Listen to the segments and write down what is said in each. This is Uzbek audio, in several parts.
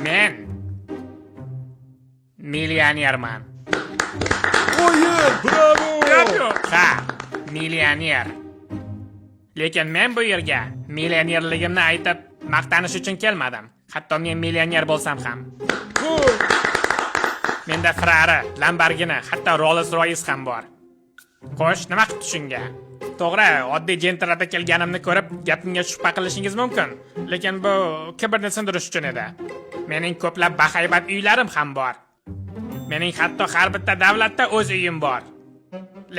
Men millionerman. Qo'yib, bravo! Yo'q. Ha, millioner. Lekin men bu yerga millionerligimni aytib maqtanish uchun kelmadim. Hatto men millioner bo'lsam ham. Menda Ferrari, Lamborghini, hatto Rolls-Royce ham bor. Xo'sh, nima qilib shunga? To'g'ri, oddiy jentrada kelganimni ko'rib, gapimga shubha qilishingiz mumkin, lekin bu kibrni sindirish uchun edi. Mening ko'plab bahaybat uylarim ham bor. Mening hatto har bitta davlatda o'z uyim bor.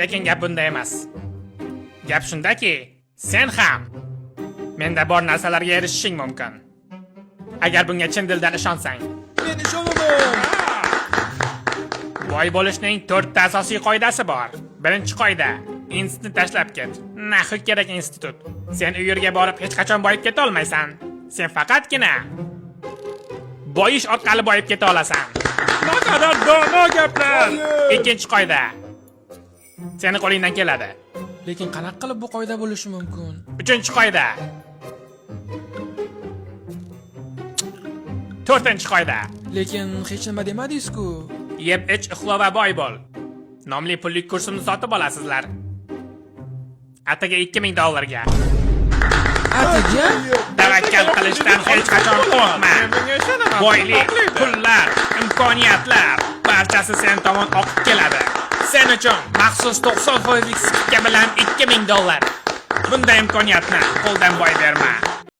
Lekin gap bunda emas. Gap shundaki, sen ham menda bor narsalarga erishishing mumkin. Agar bunga chin dildan ishonsang. Men ishonaman. Boy bo'lishning 4 ta asosiy qoidasi bor. Birinchi qoida: institutni tashlab ket. Nahi kerak institut. Sen u yerga borib hech qachon boyib keta olmaysan. Sen faqatgina boyish orqali boyib keta olasan. Naqadar dono gaplar. Ikkinchi qoida: seni qo'lingdan keladi. Lekin qanaqa qilib bu qoida bo'lishi mumkin? Uchinchi qoida: to'rtinchi qoida: Lekin hech nima demadingiz-ku. yeb ich uxla va boy bo'l. Nomli pullik kursimni sotib olasizlar. Ataga $2000 ga. Ataga? Tavakkal qilishdan hech qachon qo'rqma. Boylik, pullar, imkoniyatlar barchasi sen tomon oqib keladi. Sen uchun maxsus 90% skidka bilan $2000. Bunday imkoniyatni qo'ldan boy berma.